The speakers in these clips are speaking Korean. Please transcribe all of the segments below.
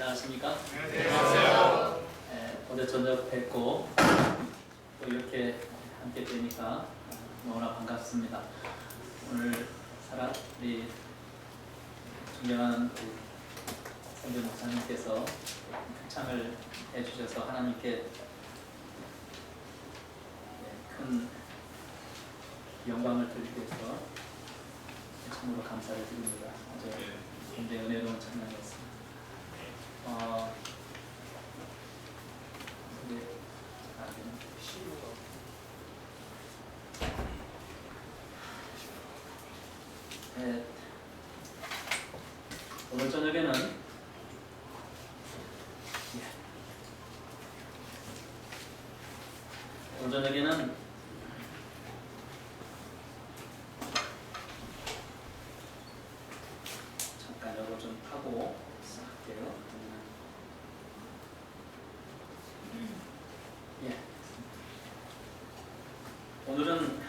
안녕하십니까? 안녕하세요. 오늘 저녁 뵙고 또 이렇게 함께 되니까 너무나 반갑습니다. 오늘 우리 존경하는 선교 목사님께서 표창을 해주셔서 하나님께 큰 영광을 드리기 위해서 참으로 감사를 드립니다. 어제 굉장히 은혜로운 찬양이었습니다. 네, 오늘 저녁에는 잠깐 이거 좀 하고 시작할게요. 오늘은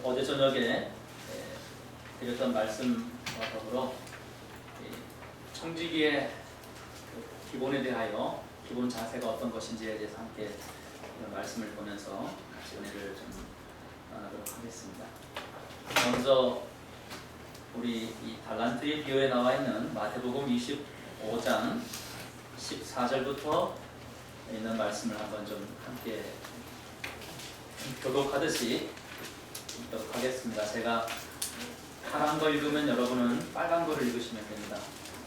어제 저녁에 드렸던 말씀과 더불어 청지기의 기본에 대하여 기본 자세가 어떤 것인지에 대해서 함께 말씀을 보면서 같이 은혜를 좀 나누도록 하겠습니다. 먼저 우리 이 달란트의 비유에 나와 있는 마태복음 25장 14절부터 있는 말씀을 한번 좀 함께 교독하듯이 읽도록 하겠습니다. 제가 파란 거 읽으면 여러분은 빨간 거를 읽으시면 됩니다.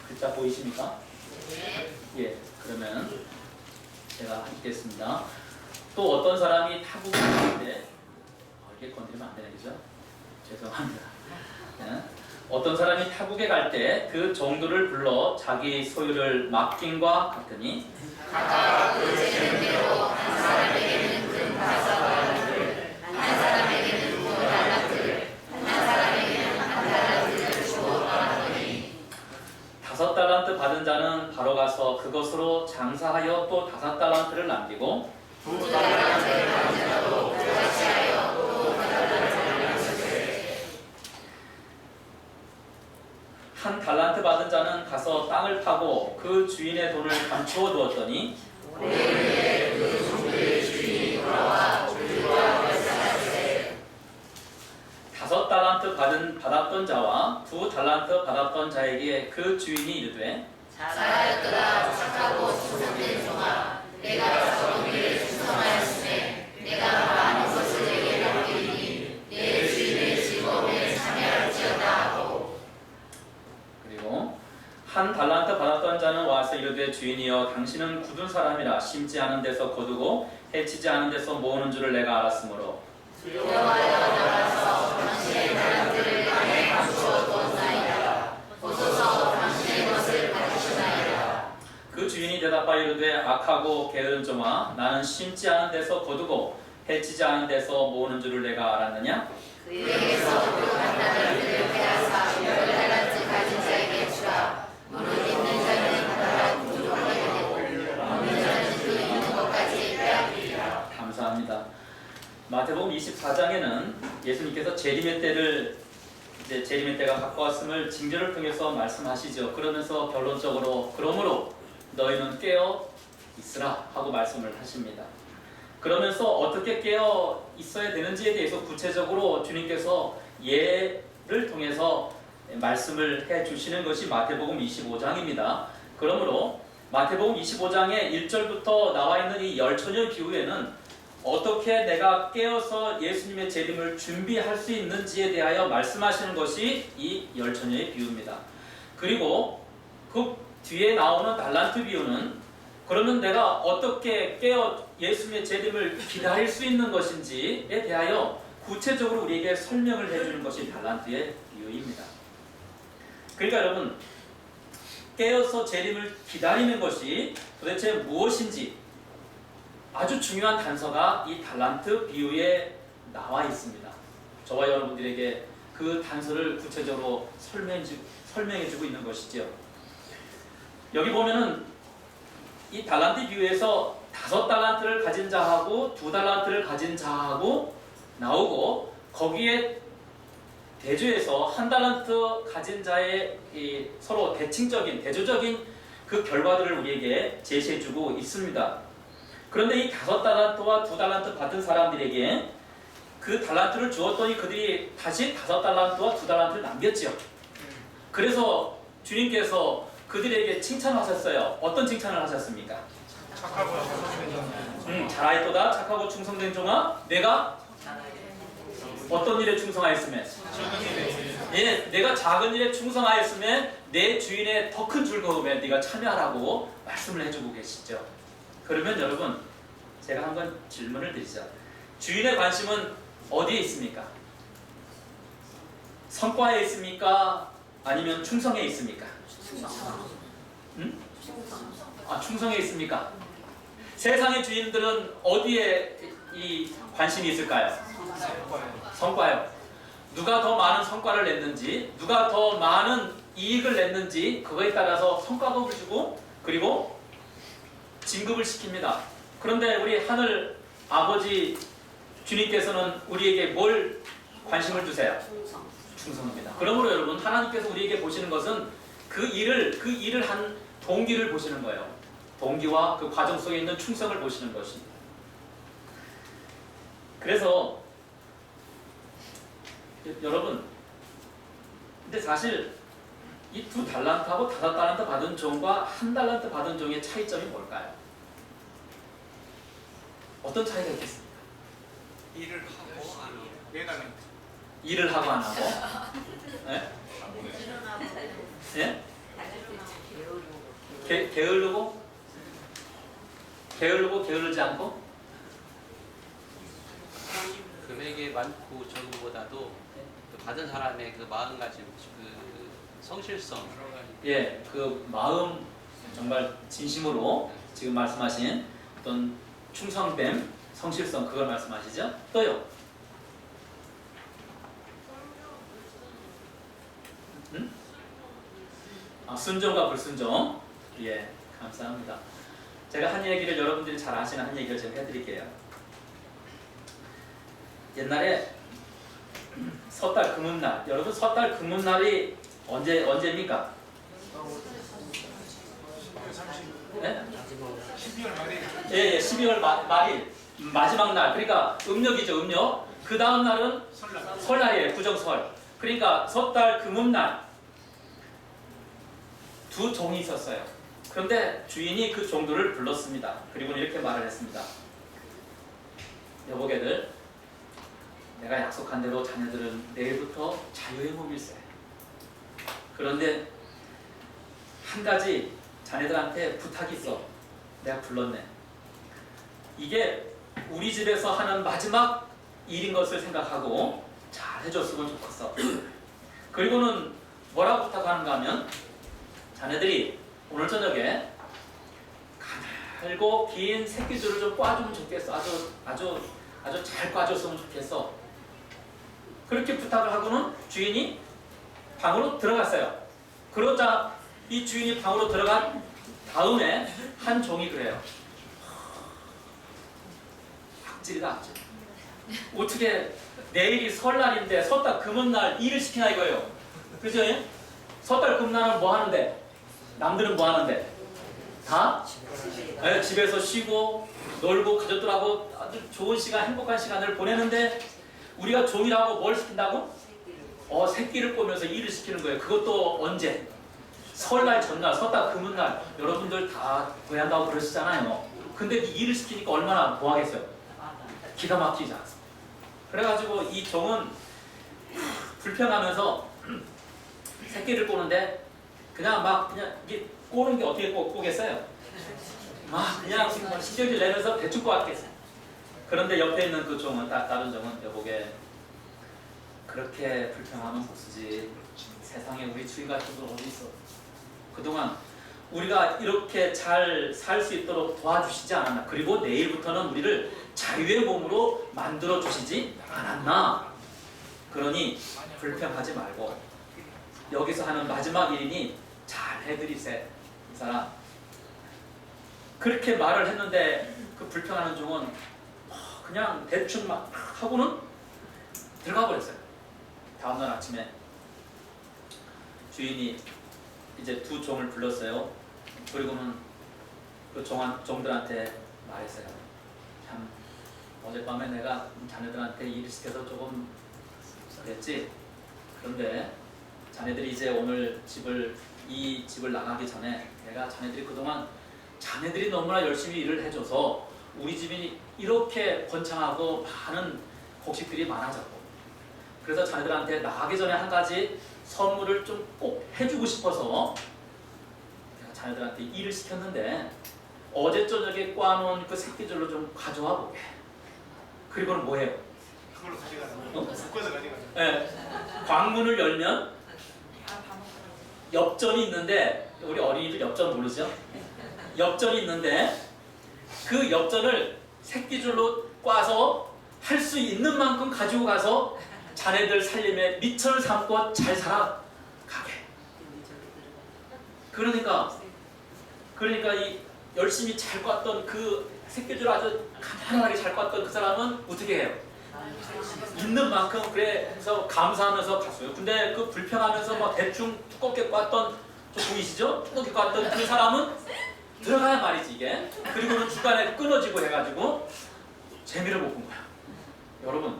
글자 보이십니까? 예, 그러면 제가 읽겠습니다. 또 어떤 사람이 타국에 갈 때, 이게 건드리면 안 되네, 그죠? 죄송합니다. 네. 어떤 사람이 타국에 갈 때 그 종들을 불러 자기 소유를 맡김과 같으니 각각 그 재능대로 한 사람에게는 금 5달란트를, 한 사람에게는 5달란트를, 한 사람에게는 1달란트를 주어 떠나더니 5달란트 받은 자는 바로 가서 그것으로 장사하여 또 5달란트를 남기고 2달란트를 받은 자도 그같이 하여 또 2달란트를 남기되 1달란트 받은 자는 가서 땅을 파고 그 주인의 돈을 감추어 두었더니 오래후에 그 종들의 주인이 돌아와 종들과 결산하시되 5달란트 받았던 자와 2달란트 받았던 자에게 그 주인이 이르되 잘하였도다 착하고 충성된 종아, 내가 적은 일을 충성하였으니 내가 많은 것을 내게 맡기니 내 주인의 즐거움에 참여할지어다 하고 그리고 1달란트 받았던 자는 와서 이르되 주인이여 당신은 굳은 사람이라 심지 않은 데서 거두고 해치지 않은 데서 모으는 줄을 내가 알았으므로 여호와여 나가서 당신의 달란트를 땅에 감추어 두었나이다. 보소서 당신의 것을 받으시나이다. 그 주인이 대답하여 이르되 악하고 게으른 종아 나는 심지 않은 데서 거두고 해치지 않은 데서 모으는 줄을 내가 알았느냐? 그에게서 그 1달란트를 빼앗아 10달란트 가진 자에게 주라. 무릇 있는 자는 달란트 부족하게 되고 없는 자는 그 있는 것까지 빼앗기리라. 감사합니다. 마태복음 24장에는 예수님께서 재림의 때를 재림의 때가 가까웠음을 징조를 통해서 말씀하시죠. 그러면서 결론적으로 그러므로 너희는 깨어 있으라 하고 말씀을 하십니다. 그러면서 어떻게 깨어 있어야 되는지에 대해서 구체적으로 주님께서 예를 통해서 말씀을 해 주시는 것이 마태복음 25장입니다. 그러므로 마태복음 25장의 1절부터 나와 있는 이 열처녀 비유에는 어떻게 내가 깨어서 예수님의 재림을 준비할 수 있는지에 대하여 말씀하시는 것이 이 열처녀의 비유입니다. 그리고 그 뒤에 나오는 달란트 비유는 그러면 내가 어떻게 깨어 예수님의 재림을 기다릴 수 있는 것인지에 대하여 구체적으로 우리에게 설명을 해주는 것이 달란트의 비유입니다. 그러니까 여러분, 깨어서 재림을 기다리는 것이 도대체 무엇인지 아주 중요한 단서가 이 달란트 비유에 나와 있습니다. 저와 여러분들에게 그 단서를 구체적으로 설명해주고 있는 것이죠. 여기 보면은 이 달란트 비유에서 5달란트를 가진 자하고 2달란트를 가진 자하고 나오고 거기에 대조에서 한 달란트 가진 자의 이 서로 대칭적인 대조적인 그 결과들을 우리에게 제시해주고 있습니다. 그런데 이 5달란트와 2달란트 받은 사람들에게 그 달란트를 주었더니 그들이 다시 5달란트와 2달란트를 남겼지요. 그래서 주님께서 그들에게 칭찬하셨어요. 어떤 칭찬을 하셨습니까? 잘하였도다 착하고 충성된 종아, 내가 어떤 일에 충성하였으면? 예, 내가 작은 일에 충성하였으면 내 주인의 더 큰 즐거움에 네가 참여하라고 말씀을 해주고 계시죠. 그러면 여러분, 제가 한번 질문을 드리죠. 주인의 관심은 어디에 있습니까? 성과에 있습니까? 아니면 충성에 있습니까? 충성에 있습니까? 세상의 주인들은 어디에 이 관심이 있을까요? 성과요. 누가 더 많은 성과를 냈는지, 누가 더 많은 이익을 냈는지 그거에 따라서 성과급을 주고 그리고 진급을 시킵니다. 그런데 우리 하늘 아버지 주님께서는 우리에게 뭘 관심을 주세요? 충성입니다. 그러므로 여러분, 하나님께서 우리에게 보시는 것은 그 일을 한 동기를 보시는 거예요. 동기와 그 과정 속에 있는 충성을 보시는 것입니다. 그래서 여러분, 근데 사실 이 2달란트하고 5달란트 받은 종과 1달란트 받은 종의 차이점이 뭘까요? 어떤 차이가 있겠습니까? 일을 하고 안 하고. 일을 하고 안 하고? 네? 예? 게으르고? 게으르지 않고? 금액이 많고 적음보다도 그 받은 사람의 그 마음가짐, 그 성실성. 예, 그 마음 정말 진심으로 지금 말씀하신 어떤 충성됨, 성실성, 그걸 말씀하시죠? 또요? 응? 순종과 불순종. 예, 감사합니다. 제가 한 얘기를, 여러분들이 잘 아시는 한 얘기를 제가 해드릴게요. 옛날에 섣달 금음날, 여러분 섣달 금음날이 언제입니까? 네? 12월 말에. 예, 12월 말일 마지막 날. 그러니까 음력이죠, 음력. 그 다음 날은 설날이에요, 구정설. 그러니까 섣달 금음날 두 종이 있었어요. 그런데 주인이 그 종들을 불렀습니다. 그리고 이렇게 말을 했습니다. 여보게들, 내가 약속한 대로 자녀들은 내일부터 자유의 몸일세. 그런데 한 가지 자네들한테 부탁이 있어. 내가 불렀네. 이게 우리 집에서 하는 마지막 일인 것을 생각하고 잘 해줬으면 좋겠어. 그리고는 뭐라고 부탁하는가 하면, 자네들이 오늘 저녁에 가늘고 긴 새끼줄을 좀 꽈주면 좋겠어. 아주 잘 꽈줬으면 좋겠어. 그렇게 부탁을 하고는 주인이 방으로 들어갔어요. 그러자 이 주인이 방으로 들어간 다음에 한 종이 그래요. 악질이다, 악질. 어떻게 내일이 설날인데 섣달 금음날 일을 시키나 이거예요. 그죠? 섣달 금날은 뭐 하는데? 남들은 뭐 하는데? 다? 네, 집에서 쉬고 놀고 가족들하고 아주 좋은 시간, 행복한 시간을 보내는데 우리가 종이라고 뭘 시킨다고? 새끼를 꼬면서 일을 시키는 거예요. 그것도 언제? 설날 전날, 섣달 금음날. 여러분들 다 구애한다고 그러시잖아요. 근데 이 일을 시키니까 얼마나 뭐하겠어요? 기가 막히지 않습니까? 그래가지고 이 종은 불평하면서 새끼를 꼬는데 그냥 이게 꼬는 게 어떻게 꼬겠어요? 그냥 시켜질 내면서 대충 꼬았겠어요. 그런데 옆에 있는 그 종은, 다른 종은, 여보게, 그렇게 불평하면 못 쓰지. 세상에 우리 주인 같은 분 어디 있어? 그동안 우리가 이렇게 잘 살 수 있도록 도와주시지 않았나? 그리고 내일부터는 우리를 자유의 몸으로 만들어 주시지 않았나? 그러니 불평하지 말고 여기서 하는 마지막 일이니 잘 해드리세. 이 사람 그렇게 말을 했는데 그 불평하는 종은 그냥 대충 막 하고는 들어가 버렸어요. 다음날 아침에 주인이 이제 두 종을 불렀어요. 그리고는 그 종들한테 말했어요. 참 어젯밤에 내가 자네들한테 일을 시켜서 조금 그랬지. 그런데 자네들이 이제 오늘 이 집을 나가기 전에 내가 자네들이 그동안 자네들이 너무나 열심히 일을 해줘서 우리 집이 이렇게 번창하고 많은 곡식들이 많아졌고, 그래서 자네들한테 나가기 전에 한 가지 선물을 좀 꼭 해주고 싶어서 내가 자네들한테 일을 시켰는데 어제 저녁에 꽈놓은 그 새끼줄로 좀 가져와 보게. 그리고는 뭐해요? 그걸로 가져가서 묶어서 가져가서. 네. 광문을 열면 엽전이 있는데, 우리 어린이들 엽전 모르죠? 엽전이 있는데 그 엽전을 새끼줄로 꽈서 할 수 있는 만큼 가지고 가서 자네들 살림에 미천을 삼고 잘 살아가게. 그러니까 이 열심히 잘 꽈던 그 새끼줄 아주 가난하게 잘 꽈던 그 사람은 어떻게 해요? 있는 만큼 그래서 감사하면서 갔어요. 근데 그 불평하면서 막 대충 두껍게 꽈던, 저 보이시죠? 두껍게 꽈던 그 사람은 들어가야 말이지 이게. 그리고는 중간에 끊어지고 해가지고 재미를 못 본 거야. 여러분,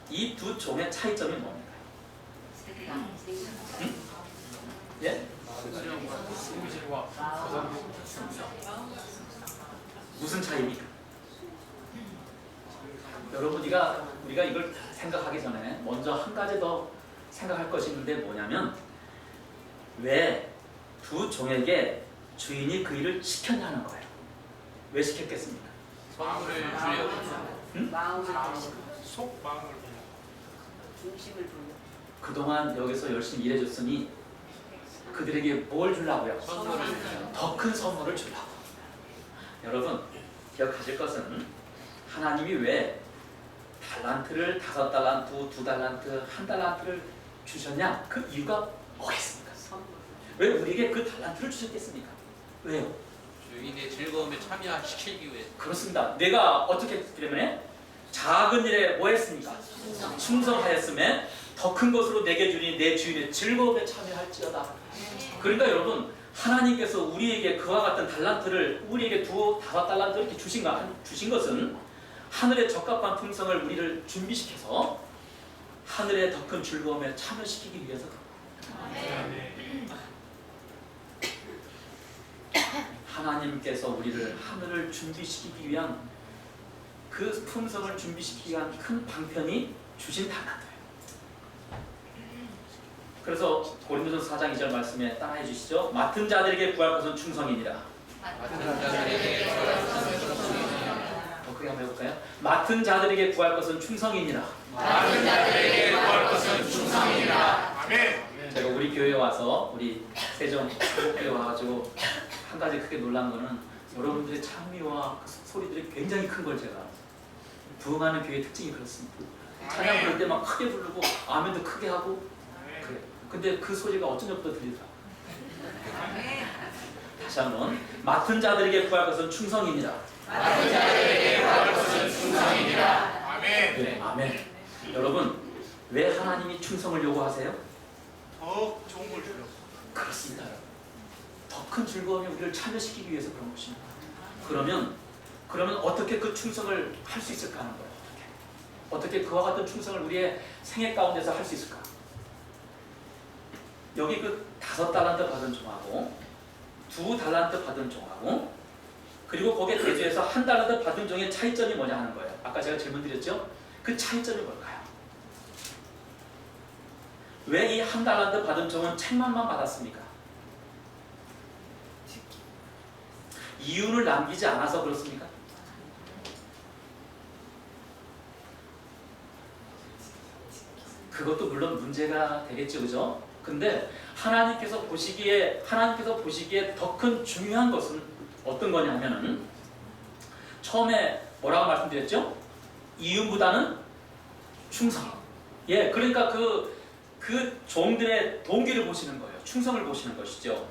이 두 종의 차이점이 뭡니까? 응? 예? 무슨 차이입니까? 여러분, 우리가 이걸 생각하기 전에 먼저 한 가지 더 생각할 것이 있는데 뭐냐면, 왜 두 종에게 주인이 그 일을 시켰냐는 거예요. 왜 시켰겠습니까? 선물을 주려고. 응? 마음을 보시고 속마음을 보고. 중심을 보고 그동안 여기서 열심히 일해줬으니 그들에게 뭘 주려고요? 선물을 주려고. 더 큰 선물을 주려고. 여러분, 기억하실 것은 하나님이 왜 달란트를 5달란트, 2달란트, 1달란트를 주셨냐? 그 이유가 뭐겠습니까? 왜 우리에게 그 달란트를 주셨겠습니까? 왜요? 주인의 즐거움에 참여시키기 위해. 그렇습니다. 내가 어떻게 했기 때문에 작은 일에 뭐 했습니까? 충성하였음에 더 큰 것으로 내게 주니 내 주인의 즐거움에 참여할지어다. 그러니까 여러분, 하나님께서 우리에게 그와 같은 달란트를, 우리에게 5달란트 이렇게 주신 것은 하늘의 적합한 품성을 우리를 준비시켜서 하늘의 더 큰 즐거움에 참여시키기 위해서 그렇습니다. 하나님께서 우리를 하늘을 준비시키기 위한, 그 품성을 준비시키기 위한 큰 방편이 주신 달란트예요. 그래서 고린도전서 4장 2절 말씀에 따라해 주시죠. 맡은 자들에게 구할 것은 충성이니라. 맡은 자들에게 구할 것은 충성이니라. 더 크게 한번 해볼까요? 맡은 자들에게 구할 것은 충성이니라. 많은 자들에게 구할 것은 충성이니라. 아멘. 제가 우리 교회에 와서, 우리 세종 교회에 와가지고 한 가지 크게 놀란 거는 여러분들의 찬미와 그 소리들이 굉장히 큰 걸 제가, 부흥하는 교회의 특징이 그렇습니다. 찬양 부를 때 막 크게 부르고 아멘도 크게 하고 그래. 근데 그 소리가 어쩐 적부터 들리더라. 다시 한번, 맡은 자들에게 구할 것은 충성이니라. 맡은 자들에게 구할 것은 충성이니라. 아멘. 네, 아멘. 여러분, 왜 하나님이 충성을 요구하세요? 더 좋은 걸 주려고. 그렇습니다. 더 큰 즐거움에 우리를 참여시키기 위해서 그런 것입니다. 그러면 어떻게 그 충성을 할 수 있을까 하는 거예요. 어떻게 그와 같은 충성을 우리의 생애 가운데서 할 수 있을까? 여기 그 5달란트 받은 종하고 2달란트 받은 종하고, 그리고 거기에 대조해서 1달란트 받은 종의 차이점이 뭐냐 하는 거예요. 아까 제가 질문 드렸죠? 그 차이점이 뭘까요? 왜 이 1달란트 받은 종은 책망만 받았습니까? 이유를 남기지 않아서 그렇습니까? 그것도 물론 문제가 되겠죠, 그죠? 근데 하나님께서 보시기에 더 큰 중요한 것은 어떤 거냐면은, 처음에 뭐라고 말씀드렸죠? 이윤보다는 충성. 예, 그러니까 그 종들의 동기를 보시는 거예요. 충성을 보시는 것이죠.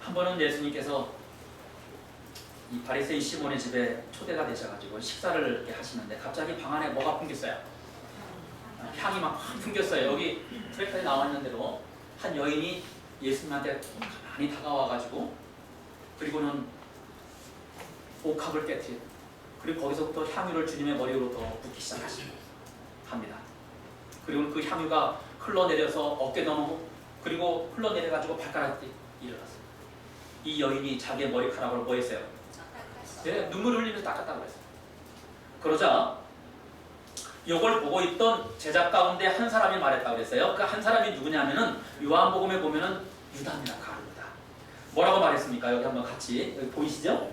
한 번은 예수님께서 이 바리새인 시몬의 집에 초대가 되셔가지고 식사를 이렇게 하시는데 갑자기 방 안에 뭐가 풍겼어요? 향이 막 풍겼어요. 여기 트랙터에 나와 있는 대로 한 여인이 예수님한테 가만히 다가와가지고 그리고는 옥합을 깨뜨려. 그리고 거기서부터 향유를 주님의 머리 위로 더 붓기 시작합니다. 그리고 그 향유가 흘러내려서 어깨 넘어고 그리고 흘러내려가지고 발가락에 일어났어요. 이 여인이 자기의 머리카락으로 뭐 했어요? 네, 눈물 흘리면서 닦았다고 했어요. 그러자 이걸 보고 있던 제자 가운데 한 사람이 말했다고 그랬어요. 그 한 사람이 누구냐면은 요한복음에 보면은 유다입니다. 가룟유다. 뭐라고 말했습니까? 여기 한번 같이 여기 보이시죠?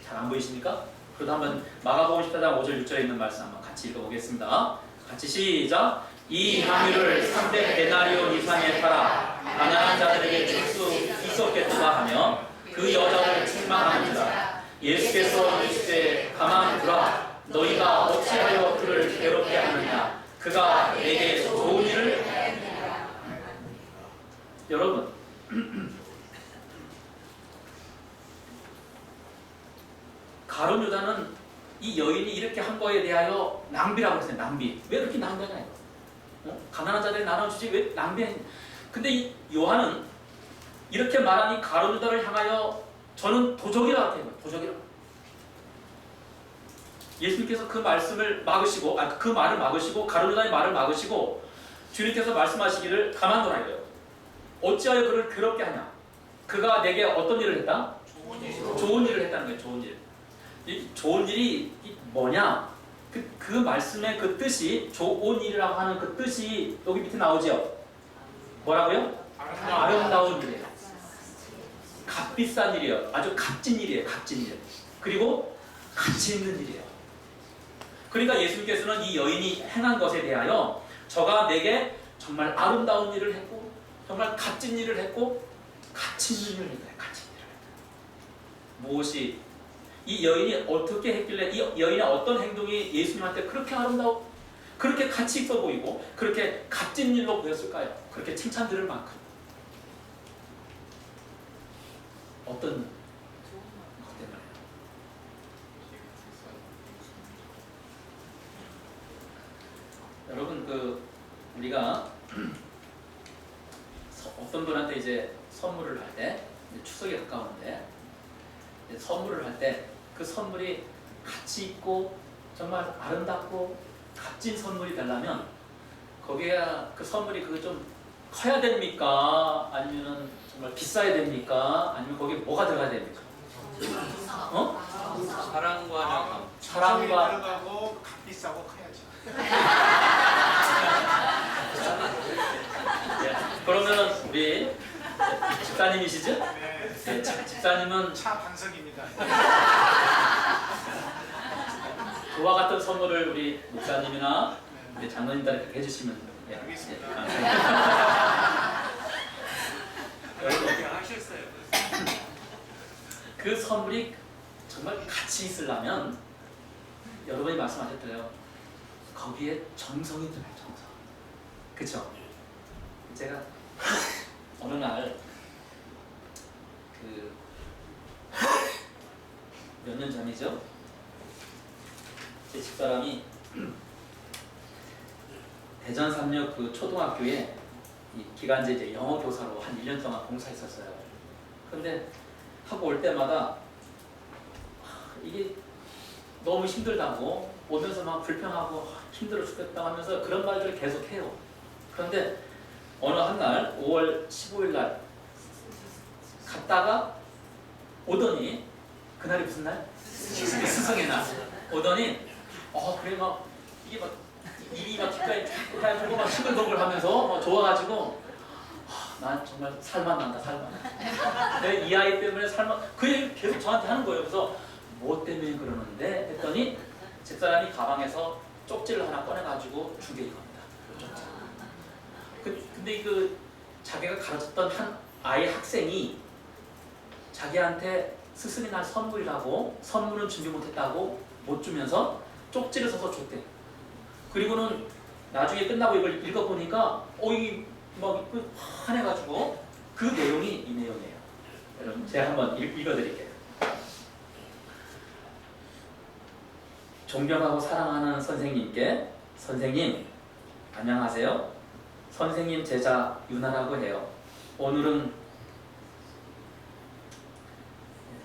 잘 안 보이십니까? 그래도 한번 마가복음 14장 5절 6절에 있는 말씀 한번 같이 읽어보겠습니다. 같이 시작. 이 향유를 300데나리온 이상에 팔아 가난한 자들에게 줄 수 있었겠다 하며 그 여자를 책망하는지라. 예수께서 이르시되 가만 두라. 너희가 어찌하여 그를 괴롭게 하느냐. 그가 내게 좋은 일을 하였느니라. 여러분 가룟유다는 이 여인이 이렇게 한 거에 대하여 낭비라고 했어요. 낭비. 왜 그렇게 낭비하냐? 가난한 자들이 나눠주지 왜 낭비해? 근데 이 요한은 이렇게 말하니 가룟유다를 향하여 저는 도적이라고 해요. 도적이라고. 예수님께서 그 말씀을 막으시고, 그 말을 막으시고, 가룟유다의 말을 막으시고, 주님께서 말씀하시기를 가만둬라 이래요. 어찌하여 그를 괴롭게 하냐? 그가 내게 어떤 일을 했다? 좋은 일을 했다는 거예요. 좋은 일. 이 좋은 일이 뭐냐? 그 말씀의 그 뜻이, 좋은 일이라고 하는 그 뜻이 여기 밑에 나오죠? 뭐라고요? 아름다운 일이에요. 값비싼 일이에요. 아주 값진 일이에요. 값진 일. 그리고 가치 있는 일이에요. 그러니까 예수님께서는 이 여인이 행한 것에 대하여 저가 내게 정말 아름다운 일을 했고 정말 값진 일을 했고 가치 있는 일을 했다. 가치 있는 일을 했다. 무엇이 이 여인이 어떻게 했길래 이 여인의 어떤 행동이 예수님한테 그렇게 아름다워 그렇게 가치 있어 보이고 그렇게 값진 일로 보였을까요? 그렇게 칭찬 들을 만큼 어떤 것 때문에 여러분 우리가 어떤 분한테 이제 선물을 할 때 추석이 가까운데 선물을 할 때 그 선물이 가치 있고 정말 아름답고 값진 선물이 되려면 거기에 그 선물이 좀 커야 됩니까? 아니면 정말 비싸야 됩니까? 아니면 거기에 뭐가 들어가야 됩니까? 사랑과 사랑과 들어가고 값비싸고 커야지. 그러면은 우리 집사님이시죠? 네. 네, 집사님은 차 반석입니다. 그와 같은 선물을 우리 목사님이나 우리 장로님들에게 해주시면 알겠습니다. 감사합니다. 그렇게 하셨어요. 그 선물이 정말 가치 있으려면 여러분이 말씀하셨대요. 거기에 정성이 들어요. 정성. 그쵸? 제가 어느 날 몇 년 전이죠? 제 집사람이 대전 삼역 그 초등학교에 이 기간제 이제 영어 교사로 한 1년 동안 봉사했었어요. 근데 하고 올 때마다 이게 너무 힘들다고 오면서 막 불평하고 힘들어 죽겠다 하면서 그런 말들을 계속 해요. 그런데 어느 한 날 5월 15일 날 갔다가 오더니 그날이 무슨 날? 스승의 날. 오더니 그래 막 이게 막 입이 막 귓가에 쫙 들고 막 시글벅글 하면서 막 좋아가지고 난 정말 살만 난다 살만. 내 이 아이 때문에 살만. 그 얘기 계속 저한테 하는 거예요. 그래서 뭐 때문에 그러는데 했더니 집사람이 가방에서 쪽지를 하나 꺼내가지고 준 게 이겁니다. 근데 자기가 가르쳤던 한 아이 학생이 자기한테 스승의 날 선물이라고 선물은 준비 못했다고 못 주면서 쪽지를 써서 줬대. 그리고는 나중에 끝나고 이걸 읽어보니까 이게 막 화내가지고 그 내용이 이 내용이에요. 여러분 제가 한번 읽어드릴게요. 존경하고 사랑하는 선생님께 선생님 안녕하세요. 선생님 제자 유나라고 해요. 오늘은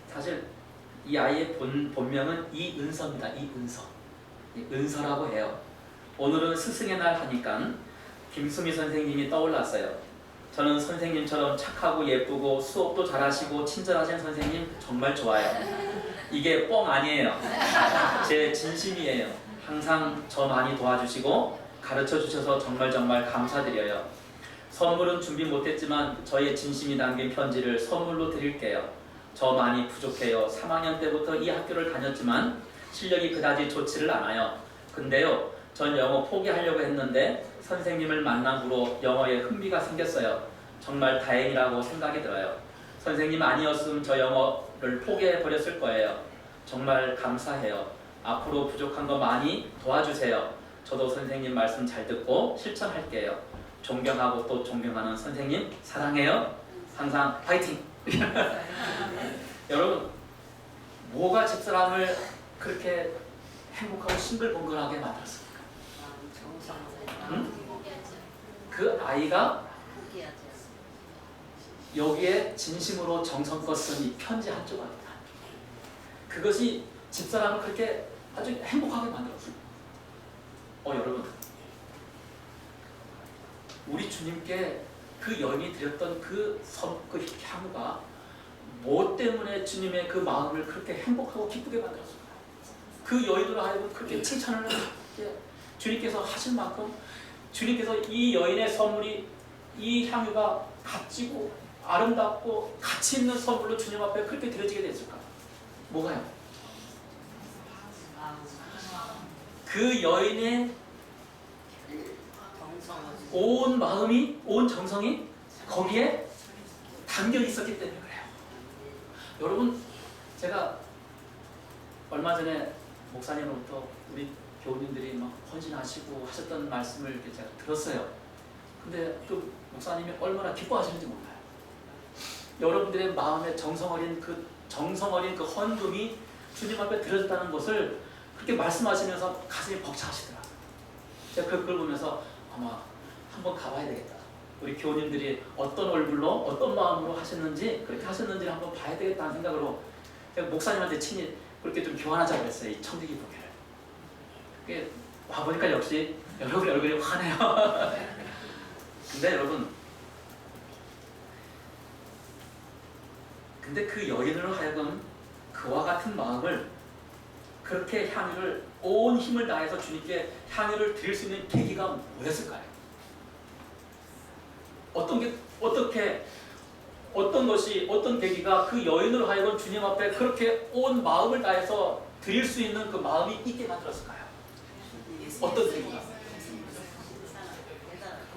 사실 이 아이의 본명은 이은서입니다. 이은서. 은서라고 해요. 오늘은 스승의 날 하니까 김수미 선생님이 떠올랐어요. 저는 선생님처럼 착하고 예쁘고 수업도 잘하시고 친절하신 선생님 정말 좋아요. 이게 뻥 아니에요. 제 진심이에요. 항상 저 많이 도와주시고 가르쳐 주셔서 정말 감사드려요. 선물은 준비 못했지만 저의 진심이 담긴 편지를 선물로 드릴게요. 저 많이 부족해요. 3학년 때부터 이 학교를 다녔지만 실력이 그다지 좋지를 않아요. 근데요, 전 영어 포기하려고 했는데 선생님을 만난 후로 영어에 흥미가 생겼어요. 정말 다행이라고 생각이 들어요. 선생님 아니었으면 저 영어를 포기해버렸을 거예요. 정말 감사해요. 앞으로 부족한 거 많이 도와주세요. 저도 선생님 말씀 잘 듣고 실천할게요. 존경하고 또 존경하는 선생님 사랑해요. 항상 파이팅! 여러분, 뭐가 집사람을 그렇게 행복하고 싱글벙글하게 만들었습니까? 응? 그 아이가 여기에 진심으로 정성껏 쓴 이 편지 한 조각이다. 그것이 집사람을 그렇게 아주 행복하게 만들었어요. 여러분, 우리 주님께 그 여인이 드렸던 그 향유가 뭐 때문에 주님의 그 마음을 그렇게 행복하고 기쁘게 만들었을까? 그 여인으로 하여금 그렇게 칭찬을 주님께서 하실 만큼 주님께서 이 여인의 선물이 이 향유가 값지고 아름답고 가치 있는 선물로 주님 앞에 그렇게 드려지게 됐을까? 뭐가요? 그 여인의 온 마음이, 온 정성이 거기에 담겨 있었기 때문에 그래요. 여러분, 제가 얼마 전에 목사님으로부터 우리 교우님들이 막 헌신하시고 하셨던 말씀을 이렇게 제가 들었어요. 근데 그 목사님이 얼마나 기뻐하시는지 몰라요. 여러분들의 마음에 정성 어린 그 헌금이 주님 앞에 드려졌다는 것을 그렇게 말씀하시면서 가슴이 벅차시더라고요. 제가 그걸 보면서 아마 한번 가봐야 되겠다. 우리 교우님들이 어떤 얼굴로 어떤 마음으로 하셨는지 그렇게 하셨는지를 한번 봐야 되겠다는 생각으로 제가 목사님한테 친히 그렇게 좀 교환하자고 했어요. 이 청지기 부캐를. 와보니까 역시 여러분 얼굴이 환해요. 근데 여러분, 근데 그 여인으로 하여금 그와 같은 마음을 그렇게 향유를 온 힘을 다해서 주님께 향유를 드릴 수 있는 계기가 뭐였을까요? 어떤 계기가 그 여인으로 하여금 주님 앞에 그렇게 온 마음을 다해서 드릴 수 있는 그 마음이 있게 만들었을까요? 어떤 계기가?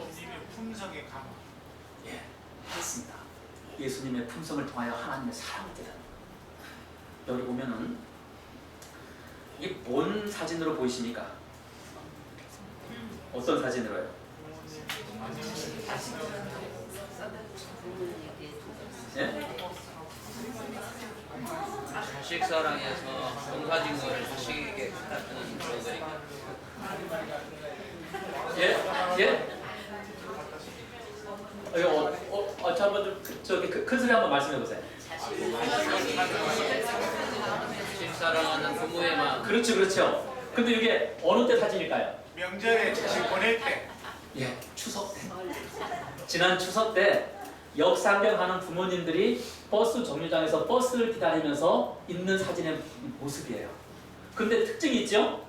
예수님의 품성의 강화. 예, 맞습니다. 예수님의 품성을 통하여 하나님의 사랑을 깨닫는 것. 여기 보면은 이게 뭔 사진으로 보이십니까? 어떤 사진으로요? 예? 자식 사랑해서 봉사진 거를 자식에게 가르치는 그런 거니까. 예? 한번 저기 큰 소리 한번 말씀해 보세요. 자식 사랑하는 부모의 마음. 그렇죠. 근데 이게 어느 때 사진일까요? 명절에 자식 보낼 때. 예, 추석 때. 지난 추석 때 역상경하는 부모님들이 버스 정류장에서 버스를 기다리면서 있는 사진의 모습이에요. 근데 특징이 있죠?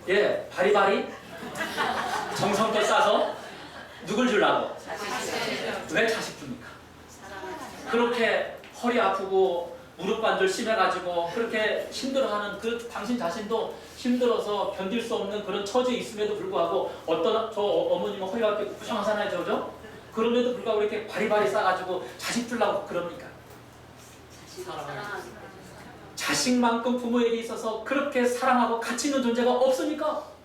예, 바리바리 정성껏 싸서 누굴 주려고? 왜 자식 줍니까? 그렇게 허리 아프고 무릎 관절 심해가지고 그렇게 힘들어하는 그 당신 자신도 힘들어서 견딜 수 없는 그런 처지에 있음에도 불구하고 어떤 저 어머님은 허리가 이렇게 부정하잖아요, 저죠? 그럼에도 불구하고 이렇게 바리바리 싸가지고 자식 주려고 그럽니까? 자식만큼 부모에게 있어서 그렇게 사랑하고 가치 있는 존재가 없습니까?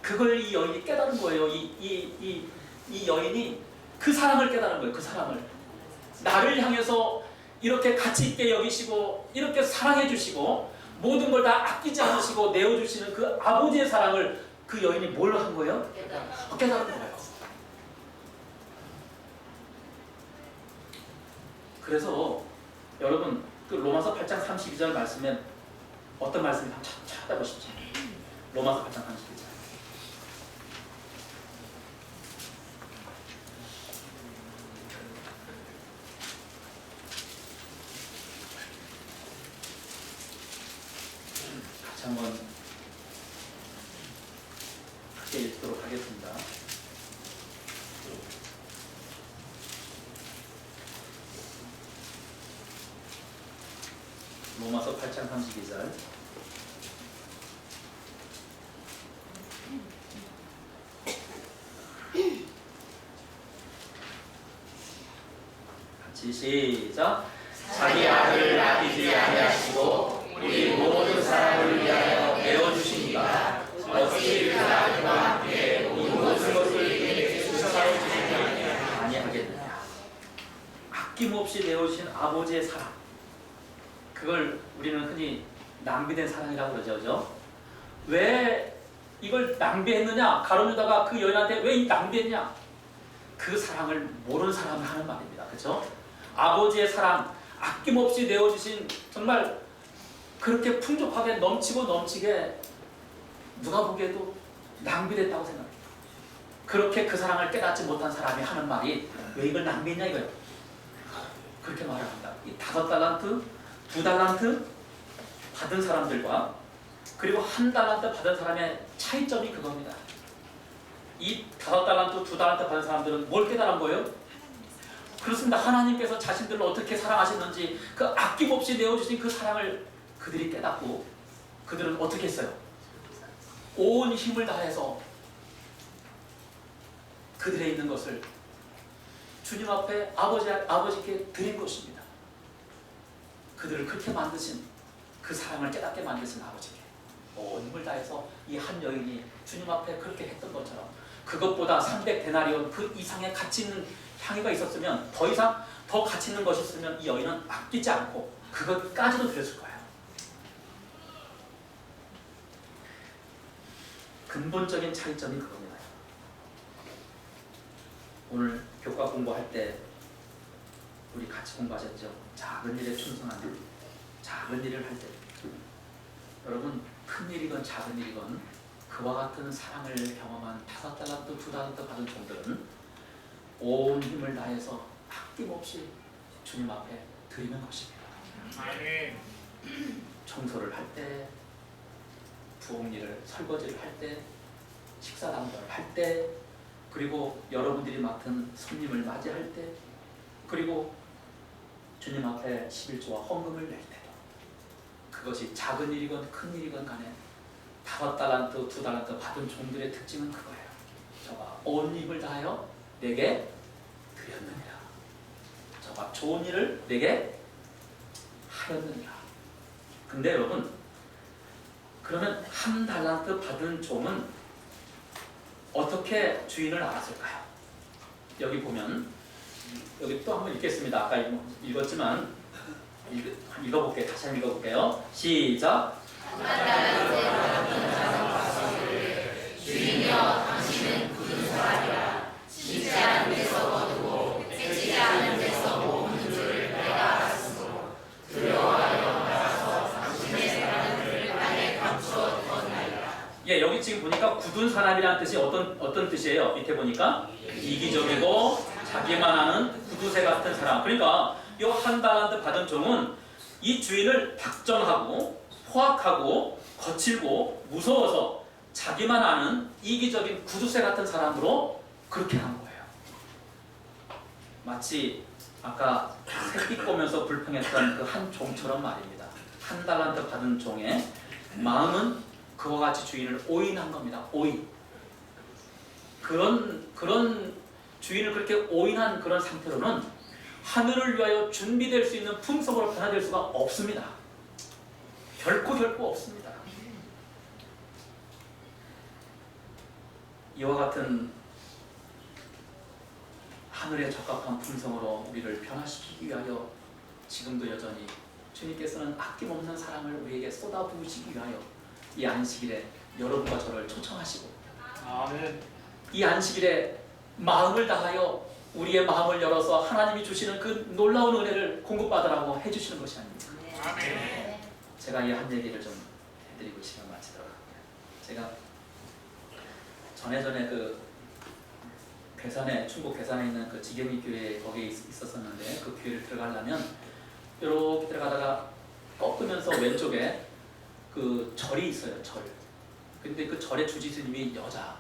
그걸 이 여인이 깨달은 거예요. 이 여인이 그 사랑을 깨달은 거예요. 그 사랑을. 나를 향해서 이렇게 가치 있게 여기시고 이렇게 사랑해 주시고 모든 걸 다 아끼지 않으시고 내어주시는 그 아버지의 사랑을 그 여인이 뭘 한 거예요? 깨달은 거예요. 그래서 여러분 그 로마서 8장 32절 말씀에 어떤 말씀이 한번 찾아보십시오. 로마서 8장 32절. 같이 한번 크게 읽도록 하겠습니다. 로마서 8장 32절. 같이 시작. 자기 아들을 아끼지 아니하시고 우리 모든 사람을 위하여 내어주시니까 어찌 그 아들과 함께 이 모든 것을 이렇게 주사해 주시지 아니하겠느냐. 아낌없이 내어주신 아버지의 사랑, 그걸 우리는 흔히 낭비된 사랑이라고 그러죠. 그죠? 왜 이걸 낭비했느냐? 가룟유다가 그 여인한테 왜 낭비했냐? 그 사랑을 모르는 사람을 하는 말입니다. 그렇죠? 아버지의 사랑, 아낌없이 내어주신 정말 그렇게 풍족하게 넘치고 넘치게 누가 보기에도 낭비됐다고 생각합니다. 그렇게 그 사랑을 깨닫지 못한 사람이 하는 말이 왜 이걸 낭비했냐 이거예요. 그렇게 말을 합니다. 이 5달란트, 2달란트 받은 사람들과 그리고 1달란트 받은 사람의 차이점이 그겁니다. 이 5달란트, 2달란트 받은 사람들은 뭘 깨달은 거예요? 그렇습니다. 하나님께서 자신들을 어떻게 사랑하시는지 그 아낌없이 내어주신 그 사랑을 그들이 깨닫고 그들은 어떻게 했어요? 온 힘을 다해서 그들의 있는 것을 주님 앞에 아버지께 드린 것입니다. 그들을 그렇게 만드신 그 사랑을 깨닫게 만드신 아버지께 온 힘을 다해서 이 한 여인이 주님 앞에 그렇게 했던 것처럼 그것보다 300데나리온 그 이상의 가치 있는 향유가 있었으면 더 이상 더 가치 있는 것이 있으면 이 여인은 아끼지 않고 그것까지도 드렸을 거예요. 근본적인 차이점이 그겁니다. 오늘 교과 공부할 때 우리 같이 공부하셨죠? 작은 일에 충성하는 일. 작은 일을 할 때 여러분 큰 일이건 작은 일이건 그와 같은 사랑을 경험한 5달란트, 2달란트 받은 종들은 온 힘을 다해서 아낌없이 주님 앞에 드리는 것입니다. 아멘. 청소를 할 때, 부엌 일을, 설거지를 할 때, 식사 당번을 할 때, 그리고 여러분들이 맡은 손님을 맞이할 때, 그리고 주님 앞에 11조와 헌금을 낼 때도 그것이 작은 일이건 큰 일이건 간에 5달란트, 2달란트 받은 종들의 특징은 그거예요. 저가 온 힘을 다하여 내게 드렸느니라. 저가 좋은 일을 내게 하였느니라. 근데 여러분, 그러면 1달란트 받은 종은 어떻게 주인을 알았을까요? 여기 보면 여기 또 한번 읽겠습니다. 아까 읽었지만 읽어볼게요. 다시 한번 읽어볼게요. 시작. 주인이여 당신은 굳은 사람이라 씻지 않은 데서 거두고 깨지지 않은 데서 모으는 줄을 내가 알았으므로 두려워하여 나가서 당신의 사랑을 땅에 감추었거니와. 예, 여기 지금 보니까 굳은 사람이라는 뜻이 어떤 뜻이에요? 밑에 보니까 이기적이고 자기만 아는 구두쇠 같은 사람. 그러니까 이 1달란트 받은 종은 이 주인을 박정하고 포악하고 거칠고 무서워서 자기만 아는 이기적인 구두쇠 같은 사람으로 그렇게 한 거예요. 마치 아까 새끼 꼬면서 불평했던 그 한 종처럼 말입니다. 1달란트 받은 종의 마음은 그와 같이 주인을 오인한 겁니다. 오인. 그런 주인을 그렇게 오인한 그런 상태로는 하늘을 위하여 준비될 수 있는 풍성으로 변화될 수가 없습니다. 결코 없습니다. 이와 같은 하늘에 적합한 품성으로 우리를 변화시키기 위하여 지금도 여전히 주님께서는 아낌없는 사랑을 우리에게 쏟아부으시기 위하여 이 안식일에 여러분과 저를 초청하시고 아멘. 이 안식일에 마음을 다하여 우리의 마음을 열어서 하나님이 주시는 그 놀라운 은혜를 공급받으라고 해주시는 것이 아닙니까? 아멘. 제가 이 한 얘기를 좀 해드리고 시간 마치도록 할게요. 제가 전에 그 괴산에, 충북 괴산에 있는 그 지경이 교회 거기에 있었었는데, 그 교회를 들어가려면 이렇게 들어가다가 꺾으면서 왼쪽에 그 절이 있어요. 절. 근데 그 절의 주지스님이 여자.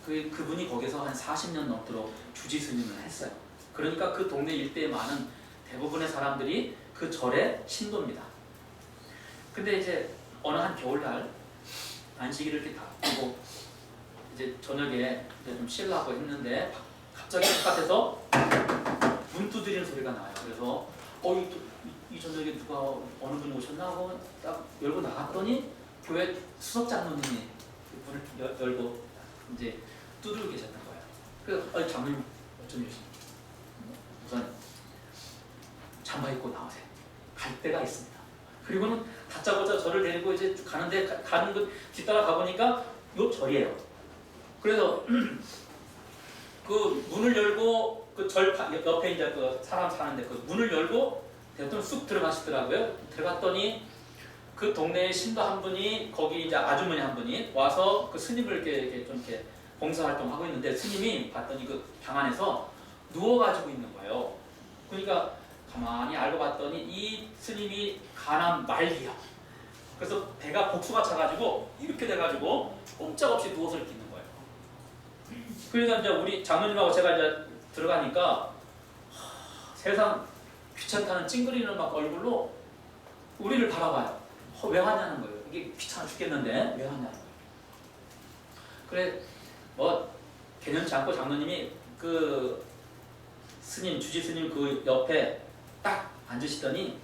그분이 거기서 한 40년 넘도록 주지스님을 했어요. 그러니까 그 동네 일대에 많은 대부분의 사람들이 그 절의 신도입니다. 근데 이제 어느 한 겨울날 안식일을 이렇게 다 보고 이제 저녁에 이제 좀 쉬려고 했는데 갑자기 바깥에서 문 두드리는 소리가 나요. 그래서 이 저녁에 누가 어느 분이 오셨나 하고 딱 열고 나갔더니 교회 수석 장로님이 문을 열고 이제 두드리고 계셨던 거예요. 그래서 장로님 어쩐 일이십니까? 우선 잠바 입고 나오세요. 갈 데가 있습니다. 그리고는 다짜고짜 저를 데리고 이제 가는데 가는 그 뒤따라 가보니까 요 절이에요. 그래서 그 문을 열고 그 절 옆에 이제 그 사람 사는데 그 문을 열고 대통령 쑥 들어가시더라고요. 들어갔더니 그 동네에 신도 한 분이 거기 이제 아주머니 한 분이 와서 그 스님을 이렇게 좀 이렇게 봉사활동 하고 있는데 스님이 봤더니 그 방 안에서 누워가지고 있는 거예요. 그러니까 가만히 알고 봤더니 이 스님이 간암 말기야. 그래서 배가 복수가 차가지고 이렇게 돼가지고 꼼짝없이 누워서 이렇게 있는 거예요. 그러니까 이제 우리 장로님하고 제가 이제 들어가니까 세상 귀찮다는 찡그리는 막 얼굴로 우리를 바라봐요. 왜 하냐는 거예요. 이게 귀찮아 죽겠는데 왜 하냐는 거예요. 그래 뭐 개념치 않고 장로님이 그 스님 주지 스님 그 옆에 딱 앉으시더니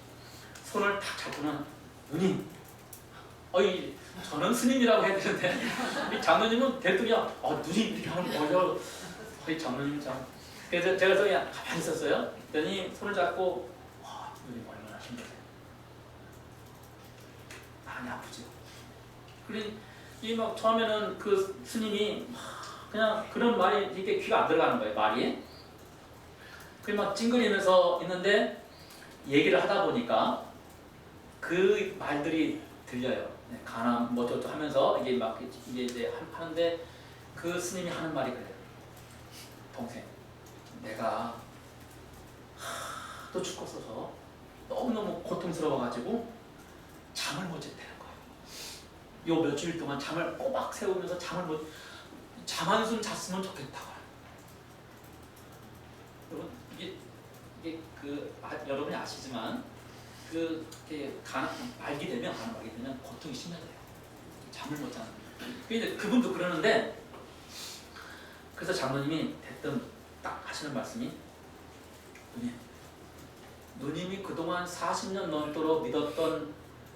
손을 딱 잡고는 누님, 저는 스님이라고 해야 되는데 이 장로님은 대뜸이야 누님 이렇게 하는 거죠. 장로님 참. 그래서 제가 그냥 가만히 있었어요. 그랬더니 손을 잡고 누님 얼마나 힘드세요? 많이 아프죠. 그래 이 막 처음에는 그 스님이 그냥 그런 말이 이렇게 귀가 안 들어가는 거예요. 말이. 그래 막 찡그리면서 있는데 얘기를 하다 보니까 그 말들이 들려요. 가남 뭐 저쪽 하면서 이게 막 이게 이제 하는데 그 스님이 하는 말이 그래요. 동생, 내가 또 죽었어서 너무너무 고통스러워가지고 잠을 못 잤다는 거예요. 요 며칠 동안 잠을 꼬박 세우면서 잠 한숨 잤으면 좋겠다고. 여러분 이게 여러분이 아시지만 말기 되면 고통이 심해져요. 잠을 못 자는. 근데 그분도 그러는데 그래서 장로님이 대뜸 딱 하시는 말씀이 누님이 그동안 40년 넘도록 믿었던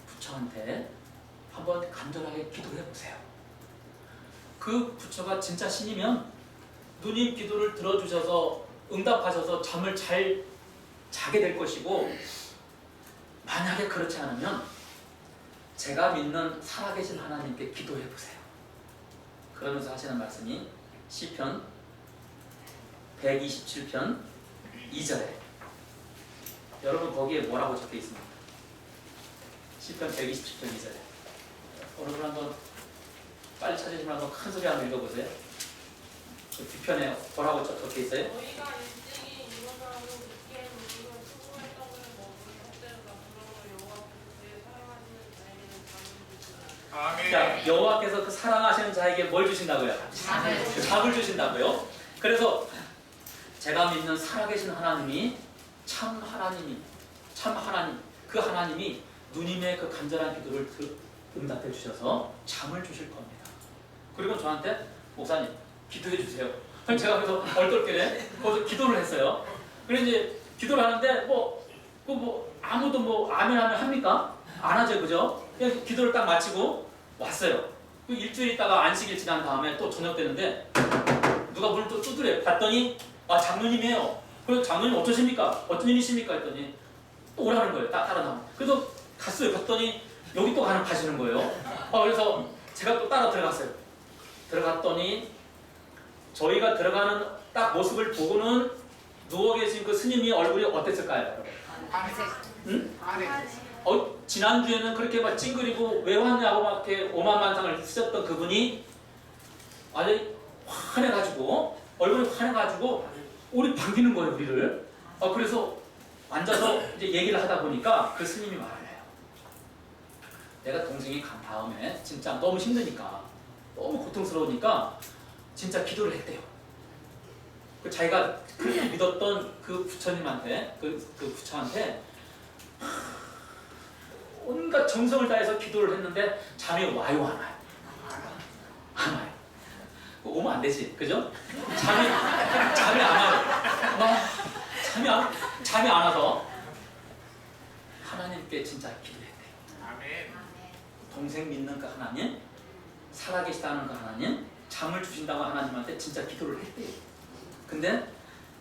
부처한테 한번 간절하게 기도해 보세요. 그 부처가 진짜 신이면 누님 기도를 들어주셔서 응답하셔서 잠을 잘 자게 될 것이고, 만약에 그렇지 않으면 제가 믿는 살아계신 하나님께 기도해 보세요. 그러면서 하시는 말씀이 시편 127편 2절에 여러분 거기에 뭐라고 적혀 있습니까? 시편 127편 2절에 여러분 한번 빨리 찾으시면 한번 큰 소리 한번 읽어보세요. 그 뒤편에 뭐라고 적혀 있어요? 너희가 일찍이 이루어가고 늦게 누리고 수고했던 것을 먹으니 헛되었다. 그러므로 여호와께서 제 사랑하시는 자에게는 잠을 주시나니. 자, 여호와께서 그 사랑하시는 자에게 뭘 주신다고요? 잠을 주신다고요? 그래서 제가 믿는 살아계신 하나님이 참 하나님, 그 하나님이 누님의 그 간절한 기도를 응답해 주셔서 잠을 주실 겁니다. 그리고 저한테 목사님 기도해 주세요. 제가 그래서 얼떨결에 거기서 기도를 했어요. 그래서 이제 기도를 하는데 아무도 아멘 합니까? 안 하죠, 그죠? 그냥 기도를 딱 마치고 왔어요. 그 일주일 있다가 안식일 지난 다음에 또 저녁 되는데 누가 문을 또 두드려요. 봤더니 장로님이에요. 그래서 장로님 어떠십니까? 어떤 일이십니까? 했더니 또 오라는 거예요. 따라 나와. 그래서 갔어요. 갔더니 여기 또 가시는 거예요. 그래서 제가 또 따라 들어갔어요. 들어갔더니 저희가 들어가는 딱 모습을 보고는 누워 계신 그 스님이 얼굴이 어땠을까요? 응? 지난주에는 그렇게 막 찡그리고 왜 왔냐고 막 이렇게 오만만상을 쓰셨던 그분이 아주 환해가지고 얼굴이 환해가지고 우리 반기는 거예요, 우리를. 그래서 앉아서 이제 얘기를 하다 보니까 그 스님이 말을 해요. 내가 동생이 간 다음에 진짜 너무 힘드니까, 너무 고통스러우니까 진짜 기도를 했대요. 그 자기가 그렇게 믿었던 그 부처님한테, 그 부처한테 온갖 정성을 다해서 기도를 했는데 잠이 와요, 안 와요? 안 와요. 오면 안 되지, 그죠? 잠이 안 와요. 잠이 안 와서 하나님께 진짜 기도했대요. 아멘. 동생 믿는 그 하나님, 살아계시다는 그 하나님, 잠을 주신다고 하나님한테 진짜 기도를 했대요. 근데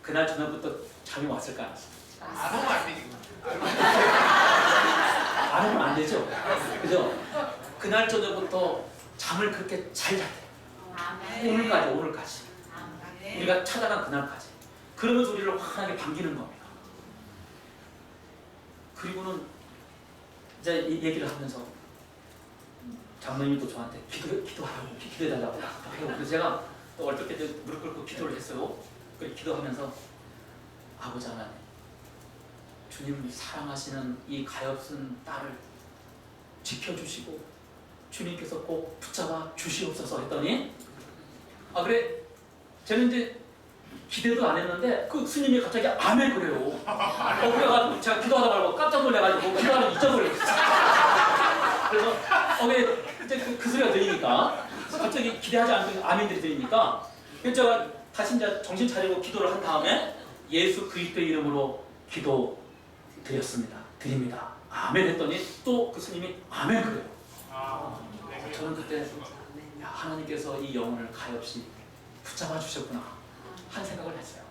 그날 저녁부터 잠이 왔을까 안 왔을까? 안 오면 안 되지. 안 오면 안 되죠, 그죠? 그날 저녁부터 잠을 그렇게 잘 잤대요. 오늘까지 우리가 찾아간 그날까지. 그러면서 우리를 환하게 반기는 겁니다. 그리고는 이제 이 얘기를 하면서 장로님이 또 저한테 기도해달라고 해요. 그래서 제가 또 어떻게 무릎 꿇고 기도를 했어요. 그 기도하면서 아버지 하나님, 주님 사랑하시는 이 가엾은 딸을 지켜주시고 주님께서 꼭 붙잡아 주시옵소서 했더니 그래, 저는 이제 기대도 안 했는데 그 스님이 갑자기 아멘 그래요. 그래가지고 제가 기도하다 말고 깜짝 놀래가지고 기도하는 잊어버렸어요. 그래서 그래, 이제 그 소리가 들리니까 갑자기 기대하지 않고 아멘들이 들리니까 제가 다시 이제 정신 차리고 기도를 한 다음에 예수 그리스도의 이름으로 기도 드립니다. 아멘 했더니 또 그 스님이 아멘 그래요. 저는 그때 하나님께서 이 영혼을 가엾이 붙잡아 주셨구나 한 생각을 했어요.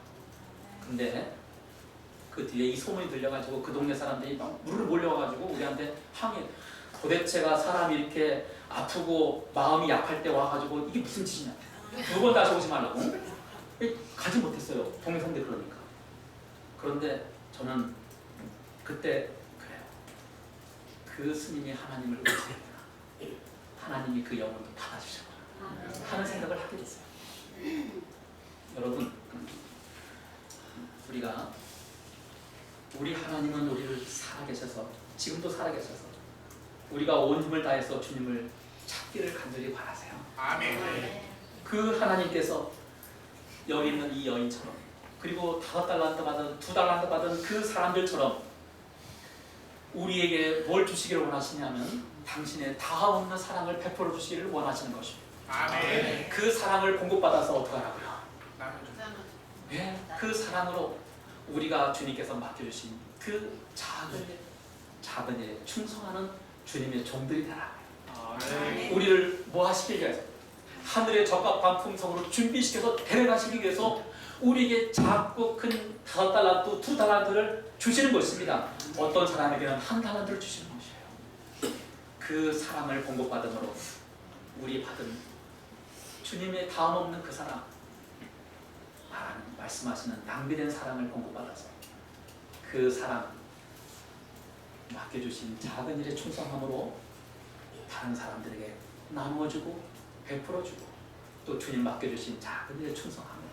근데 그 뒤에 이 소문이 들려가지고 그 동네 사람들이 막 무르르 몰려와가지고 우리한테 항의. 도대체가 사람이 이렇게 아프고 마음이 약할 때 와가지고 이게 무슨 짓이냐. 2번 다시 오지 말라고. 가지 못했어요. 동네사람들 그러니까. 그런데 저는 그때 그래요. 그 스님이 하나님을 의지했구나. 하나님이 그 영혼을 받아주셨구나 하는 생각을 하게 됐어요. 여러분, 우리 하나님은 우리를 살아계셔서, 지금도 살아계셔서 우리가 온 힘을 다해서 주님을 찾기를 간절히 바라세요. 아멘. 그 하나님께서 여기 있는 이 여인처럼, 그리고 5달란트 받은 2달란트 받은 그 사람들처럼 우리에게 뭘 주시기를 원하시냐면 당신의 다함없는 사랑을 베풀어 주시기를 원하시는 것입니다. 아멘. 그 사랑을 공급받아서 어떡하라고요? 나는 네, 그 사랑으로 우리가 주님께서 맡겨주신 그 작은 일에 충성하는 주님의 종들이 되라고요. 아멘. 우리를 뭐 하시기 위해서? 하늘의 적합한 품성으로 준비시켜서 데려가시기 위해서 우리에게 작고 큰 5달란트, 2달란트를 주시는 것입니다. 어떤 사람에게는 1달란트를 주시는 것이에요. 그 사랑을 공급받음으로 우리 받은 주님의 다음없는 그 사랑, 말씀하시는 낭비된 사랑을 공급받아서 그 사랑 맡겨주신 작은 일에 충성함으로 다른 사람들에게 나누어주고 베풀어주고 또 주님 맡겨주신 작은 일에 충성함으로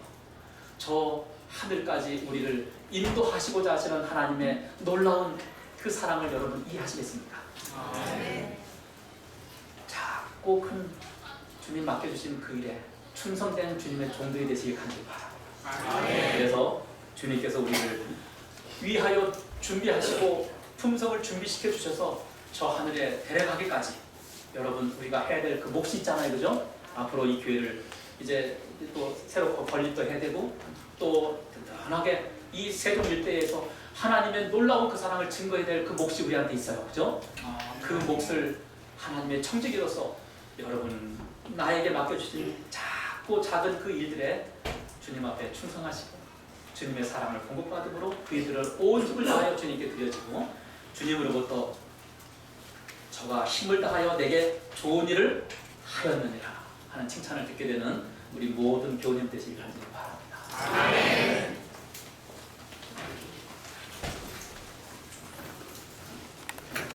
저 하늘까지 우리를 인도하시고자 하시는 하나님의 놀라운 그 사랑을 여러분 이해하시겠습니까? 작고 큰 주님 맡겨주신 그 일에 충성된 주님의 종들이 되시길 간절히 바랍니다. 그래서 주님께서 우리를 위하여 준비하시고 품성을 준비시켜 주셔서 저 하늘에 데려가기까지 여러분 우리가 해야 될 그 몫이 있잖아요, 그죠? 앞으로 이 교회를 이제 또 새로 건립도 해야 되고 또 든든하게 이 세종 일대에서 하나님의 놀라운 그 사랑을 증거해야 될 그 몫이 우리한테 있어요, 그죠? 그 몫을 하나님의 청지기로서 여러분 나에게 맡겨주신 작고 작은 그 일들에 주님 앞에 충성하시고 주님의 사랑을 공급받음으로 그이들을 온 힘을 다하여 주님께 드려지고 주님으로부터 저가 힘을 다하여 내게 좋은 일을 하였느니라 하는 칭찬을 듣게 되는 우리 모든 교우님 되시길 간절히 바랍니다.